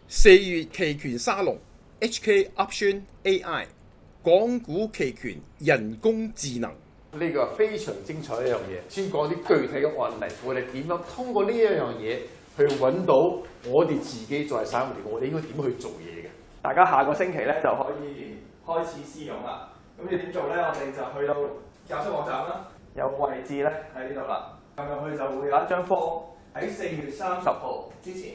4月期權沙龍 HK Option AI 港股期權人工智能。呢個非常精彩一樣嘢，先講啲具體嘅案例，我哋點樣通過呢一樣嘢去揾到我哋自己作為散戶嚟講，我哋應該點去做嘢嘅。大家下個星期咧就可以開始試用啦。咁要點做咧？我哋就去到教室網站啦，有位置咧喺呢度啦。撳入去就會有一張 form 喺4月30號之前，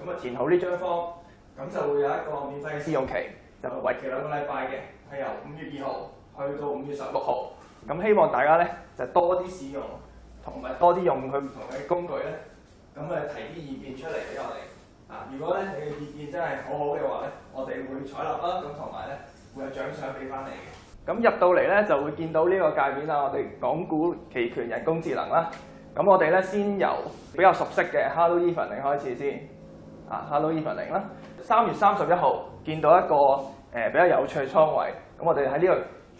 咁啊填好呢張 form，咁就會有一個免費嘅試用期，就為期2個禮拜嘅，係由5月2號去到5月16號。咁希望大家咧就多啲使用，同埋多啲用佢唔同嘅工具咧，咁提啲意見出嚟俾我哋。如果咧你嘅意見真係好好嘅話咧，我哋會採納啦，咁同埋咧會有獎賞俾翻你嘅。咁入到嚟咧就會見到呢個界面啦，我哋港股期權人工智能啦。咁我哋咧先由比較熟悉嘅 Hello Evening 開始先。Hello Evening 啦。3月31號見到一個比較有趣嘅倉位，咁我哋喺呢個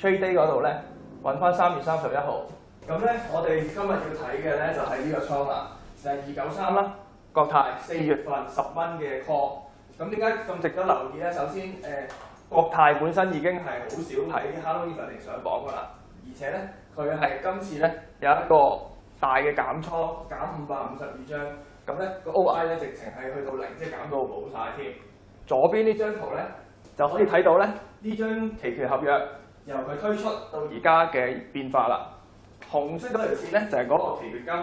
Trade Day 嗰度咧揾翻3月31號。咁咧我哋今日要睇嘅咧就係呢個倉啦，就係293啦。國泰4月份10蚊嘅 call。咁點解咁值得留意咧？首先國泰本身已經係好少喺 Hello Evening 上榜噶啦，而且咧佢係今次咧有一個大嘅減倉，減552張，咁咧個 OI 咧直情係去到0，即係減到冇晒添。左邊呢張圖咧就可以睇到咧呢張期權合約由佢推出到而家嘅變化啦。紅色嗰條線咧就係嗰個期權金，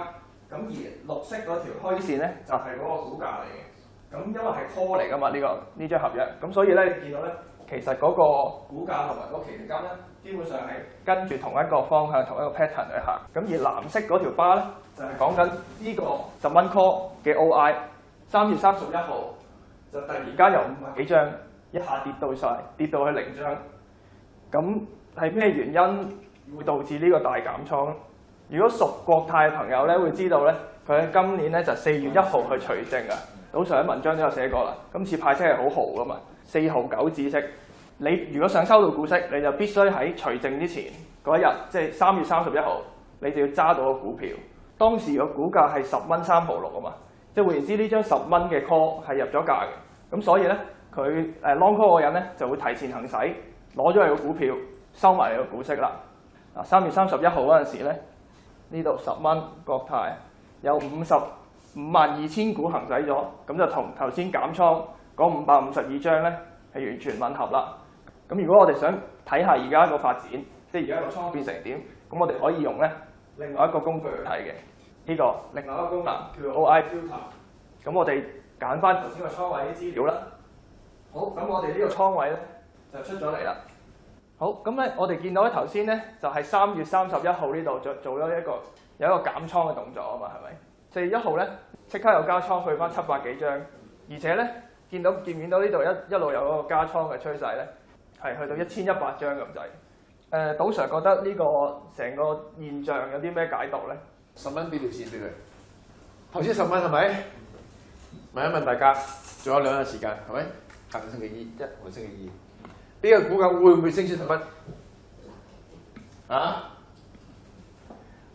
咁而綠色嗰條虛線咧就係嗰個股價嚟嘅。咁因為係 call 嚟噶嘛呢張合約，咁所以咧你見到咧。其實嗰個股價同埋嗰個期權金咧，基本上係跟住同一個方向、同一個 pattern 去行。咁而藍色嗰條巴咧，就係講緊呢個10蚊 call 嘅 OI。3月31號就突然間由50幾張一下跌到晒，跌到去0張。咁係咩原因會導致呢個大減倉咧？如果屬國泰嘅朋友咧，會知道咧，佢喺今年咧就4月1號去除證啊。早上喺文章都有寫過啦。今次派息係好豪噶嘛，4毫9止息。你如果想收到股息，你就必須喺除證之前嗰一日，即係3月31號，你就要揸到個股票。當時個股價係10蚊3毫6啊嘛，即係換言之，呢張10蚊嘅 call 係入咗價嘅。咁所以咧，佢long call 嗰人咧就會提前行使，攞咗你個股票，收埋你個股息啦。3月31號嗰陣時咧，呢度10蚊國泰有52,000股行使咗，咁就同頭先減倉嗰552張咧係完全吻合啦。咁如果我哋想睇下而家個發展，即係而家個倉變成點，咁我哋可以用咧另外一個工具去睇嘅。呢個另外一個功能叫做 OI Filter。咁我哋揀翻頭先個倉位啲資料啦。好，咁我哋呢個倉位咧就出咗嚟啦。好，咁咧我哋見到咧頭先咧就係3月31號呢度做咗一個減倉嘅動作啊嘛，係咪？4月1號咧即刻有加倉去翻700幾張，而且咧見唔見到呢度一路有嗰個加倉嘅趨勢咧，係去到1100張咁滯。賭 Sir 覺得呢個成個現象有啲咩解讀咧？10蚊俾條線俾佢，頭先10蚊係咪？問一問大家，仲有2日時間係咪？下個星期一或星期二，呢個股價會唔會升穿10蚊？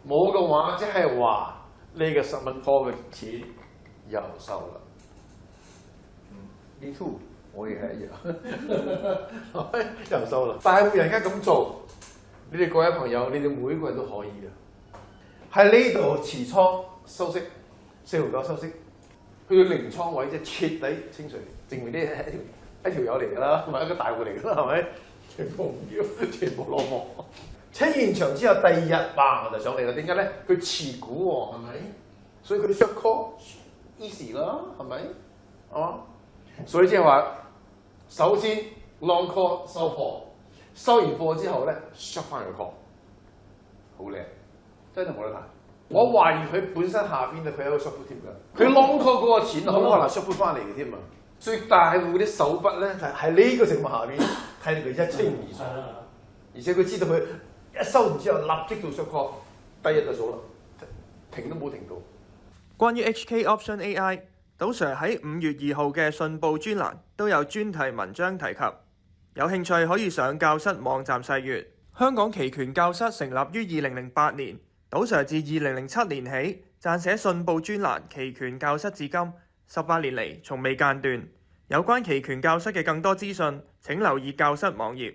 冇嘅話，即係話呢個10蚊 call 嘅錢又收啦。Me too，我亦係一樣，又收啦。但係會人家咁做，你哋各位朋友，你哋每個人都可以嘅。喺呢度持倉收息，4毫9收息，去到0倉位即係徹底清除，證明呢係一條友嚟㗎啦，唔係一個大戶嚟㗎啦，係咪？全部唔要，全部落幕。清現場之後，第2日我就上嚟啦。點解咧？佢持股喎，係咪？所以佢哋 short call easy 啦，係咪？係嘛？所以即係話，首先 long call 收貨，收完貨之後咧 short 翻個 call， 好靚，真係冇得彈。我懷疑佢本身下邊佢有個 short put 添㗎，佢 long call 嗰個錢好可能 short put 翻嚟嘅添啊！最大戶啲手筆咧係呢個情況下邊睇到佢一清二楚，而且佢知道佢一收完之後立即做 short call， 第一就數啦，停都冇停到。關於 HK Option AI， 賭 Sir 喺5月2號嘅信報專欄都有專題文章提及，有興趣可以上教室網站細閱。香港期權教室成立於2008年，賭 Sir 自2007年起撰寫信報專欄期權教室至今，18年嚟從未間斷。有關期權教室嘅更多資訊，請留意教室網頁。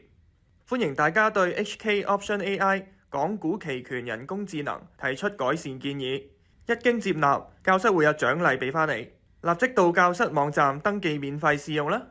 歡迎大家對 HK Option AI 港股期權人工智能提出改善建議，一經接納，教室會有獎勵俾返你。立即到教室網站登記免費試用啦！